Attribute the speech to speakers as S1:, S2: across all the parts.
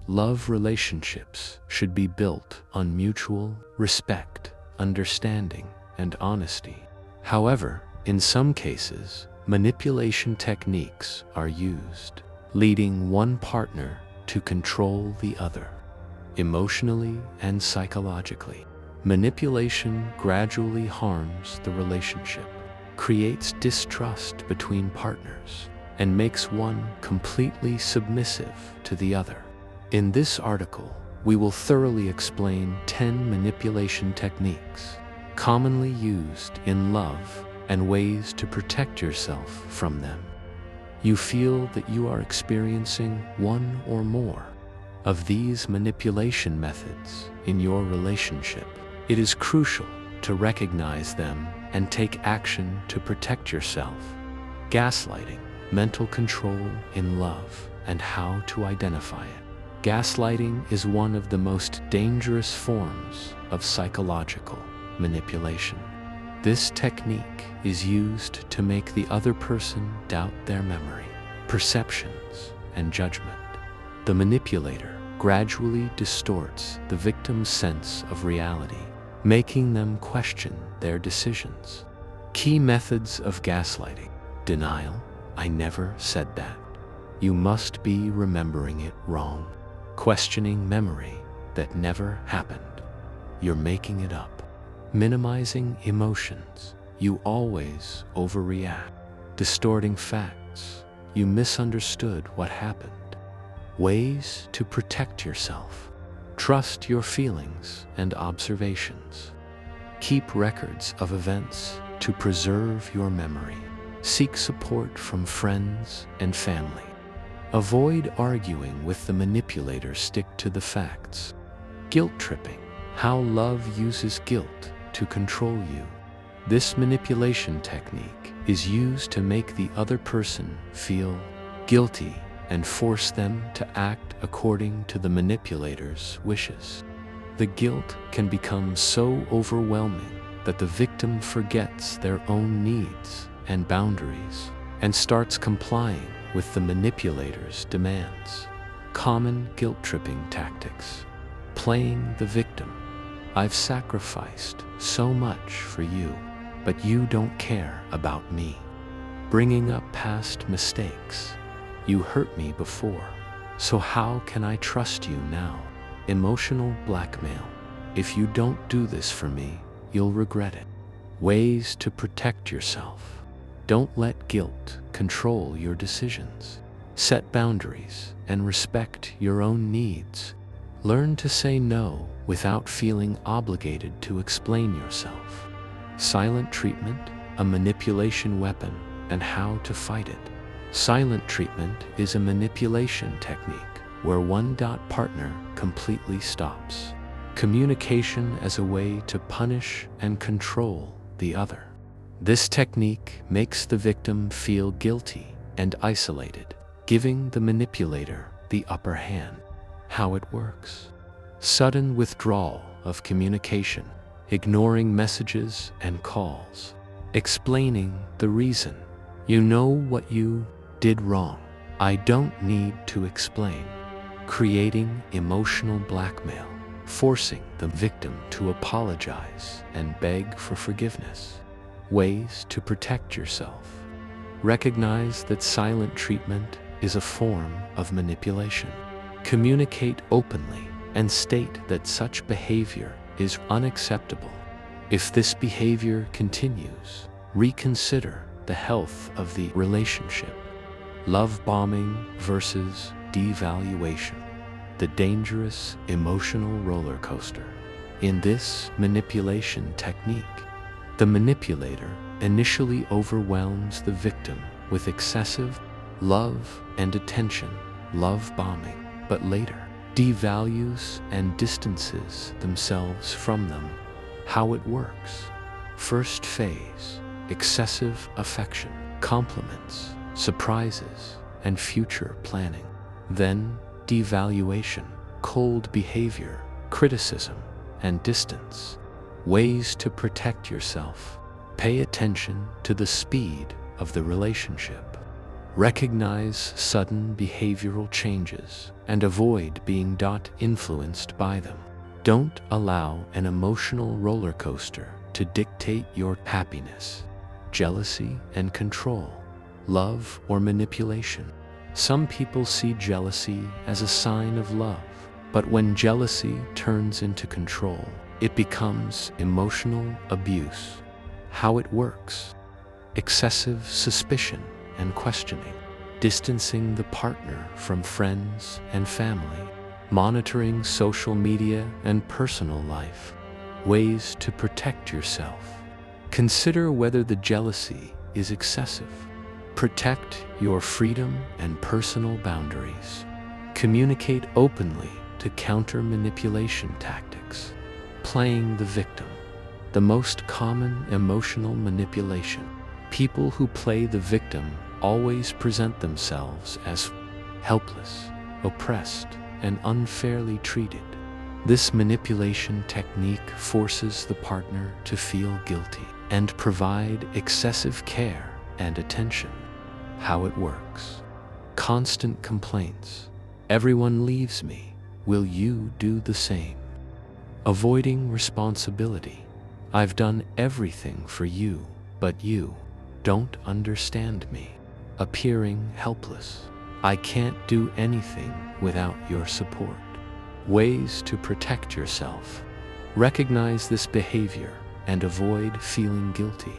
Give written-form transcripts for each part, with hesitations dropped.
S1: love relationships should be built on mutual respect, understanding, and honesty. However, in some cases, manipulation techniques are used, leading one partner to control the other, emotionally and psychologically. Manipulation gradually harms the relationship, creates distrust between partners, and makes one completely submissive to the other. In this article, we will thoroughly explain 10 manipulation techniques commonly used in love and ways to protect yourself from them. You feel that you are experiencing one or more of these manipulation methods in your relationship. It is crucial to recognize them and take action to protect yourself. Gaslighting, mental control in love, and how to identify it. Gaslighting is one of the most dangerous forms of psychological manipulation. This technique is used to make the other person doubt their memory, perceptions, and judgment. The manipulator gradually distorts the victim's sense of reality, making them question their decisions. Key methods of gaslighting. Denial. I never said that. You must be remembering it wrong. Questioning memory that never happened. You're making it up. Minimizing emotions. You always overreact. Distorting facts. You misunderstood what happened. Ways to protect yourself. Trust your feelings and observations. Keep records of events to preserve your memory. Seek support from friends and family. Avoid arguing with the manipulator. Stick to the facts. Guilt tripping. How love uses guilt to control you. This manipulation technique is used to make the other person feel guilty and force them to act according to the manipulator's wishes. The guilt can become so overwhelming that the victim forgets their own needs and boundaries and starts complying with the manipulator's demands. Common guilt-tripping tactics. Playing the victim. I've sacrificed so much for you, but you don't care about me. Bringing up past mistakes. You hurt me before, so how can I trust you now? Emotional blackmail. If you don't do this for me, you'll regret it. Ways to protect yourself. Don't let guilt control your decisions. Set boundaries and respect your own needs. Learn to say no without feeling obligated to explain yourself. Silent treatment, a manipulation weapon, and how to fight it. Silent treatment is a manipulation technique where one partner completely stops. Communication as a way to punish and control the other. This technique makes the victim feel guilty and isolated, giving the manipulator the upper hand. How it works. Sudden withdrawal of communication, ignoring messages and calls. Explaining the reason. You know what you did wrong. I don't need to explain. Creating emotional blackmail, forcing the victim to apologize and beg for forgiveness. Ways to protect yourself. Recognize that silent treatment is a form of manipulation. Communicate openly and state that such behavior is unacceptable. If this behavior continues, reconsider the health of the relationship. Love bombing versus devaluation. The dangerous emotional roller coaster. In this manipulation technique, the manipulator initially overwhelms the victim with excessive love and attention, love bombing, but later devalues and distances themselves from them. How it works. First phase, excessive affection, compliments, surprises, and future planning. Then devaluation, cold behavior, criticism, and distance. Ways to protect yourself. Pay attention to the speed of the relationship. Recognize sudden behavioral changes and avoid being influenced by them. Don't allow an emotional roller coaster to dictate your happiness, jealousy and control, love or manipulation. Some people see jealousy as a sign of love, but when jealousy turns into control, it becomes emotional abuse. How it works: excessive suspicion and questioning, distancing the partner from friends and family, monitoring social media and personal life. Ways to protect yourself: consider whether the jealousy is excessive. Protect your freedom and personal boundaries. Communicate openly to counter manipulation tactics. Playing the victim: the most common emotional manipulation. People who play the victim always present themselves as helpless, oppressed, and unfairly treated. This manipulation technique forces the partner to feel guilty and provide excessive care and attention. How it works: constant complaints. Everyone leaves me. Will you do the same? Avoiding responsibility. I've done everything for you, but you don't understand me. Appearing helpless. I can't do anything without your support. Ways to protect yourself: recognize this behavior and avoid feeling guilty.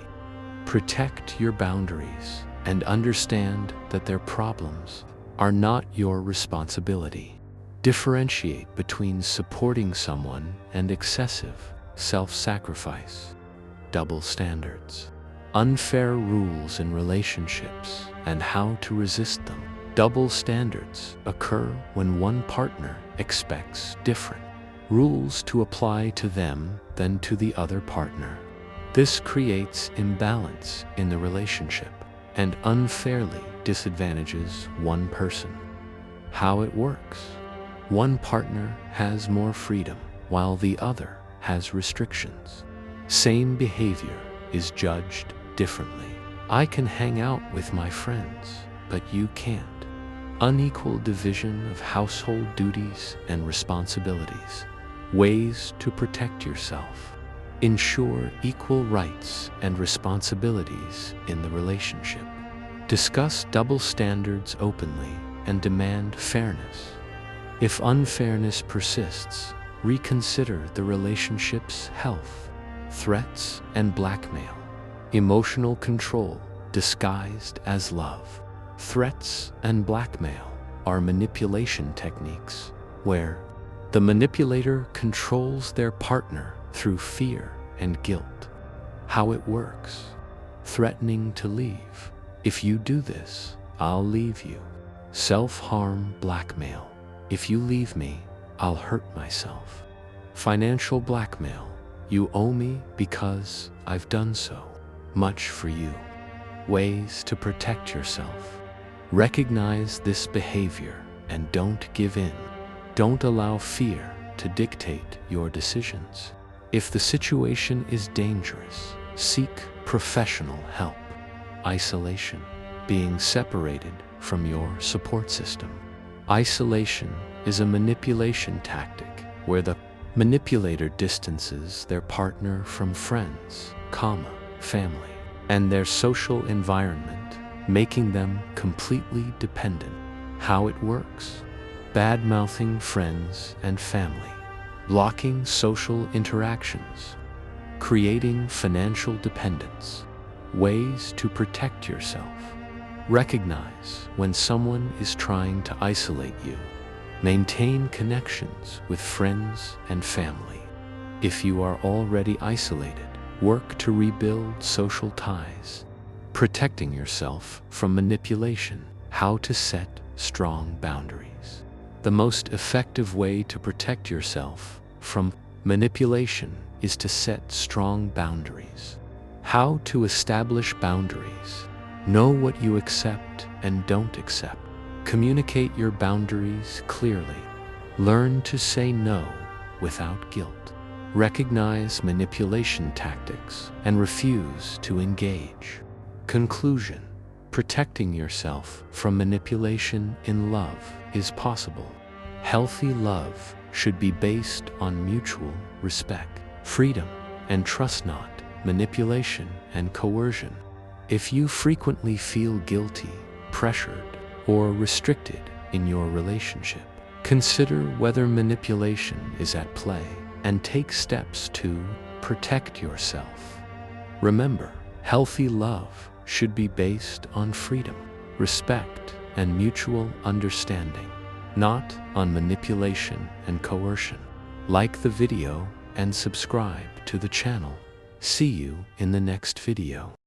S1: Protect your boundaries and understand that their problems are not your responsibility. Differentiate between supporting someone and excessive self-sacrifice. Double standards. Unfair rules in relationships and how to resist them. Double standards occur when one partner expects different rules to apply to them than to the other partner. This creates imbalance in the relationship and unfairly disadvantages one person. How it works: one partner has more freedom while the other has restrictions. Same behavior is judged differently. I can hang out with my friends, but you can't. Unequal division of household duties and responsibilities. Ways to protect yourself: ensure equal rights and responsibilities in the relationship. Discuss double standards openly and demand fairness. If unfairness persists, reconsider the relationship's health. Threats and blackmail. Emotional control disguised as love. Threats and blackmail are manipulation techniques where the manipulator controls their partner through fear and guilt. How it works: threatening to leave. If you do this, I'll leave you. Self-harm blackmail. If you leave me, I'll hurt myself. Financial blackmail. You owe me because I've done so much for you. Ways to protect yourself: recognize this behavior and don't give in. Don't allow fear to dictate your decisions. If the situation is dangerous, seek professional help. Isolation. Being separated from your support system. Isolation is a manipulation tactic where the manipulator distances their partner from friends, family, and their social environment, making them completely dependent. How it works: bad-mouthing friends and family, blocking social interactions, creating financial dependence. Ways to protect yourself: recognize when someone is trying to isolate you. Maintain connections with friends and family. If you are already isolated, work to rebuild social ties. Protecting yourself from manipulation. How to set strong boundaries. The most effective way to protect yourself from manipulation is to set strong boundaries. How to establish boundaries: know what you accept and don't accept. Communicate your boundaries clearly. Learn to say no without guilt. Recognize manipulation tactics and refuse to engage. Conclusion: Protecting yourself from manipulation in love is possible. Healthy love should be based on mutual respect, freedom, and trust, not manipulation and coercion. If you frequently feel guilty, pressured, or restricted in your relationship, consider whether manipulation is at play and take steps to protect yourself. Remember, healthy love should be based on freedom, respect, and mutual understanding, not on manipulation and coercion. Like the video and subscribe to the channel. See you in the next video.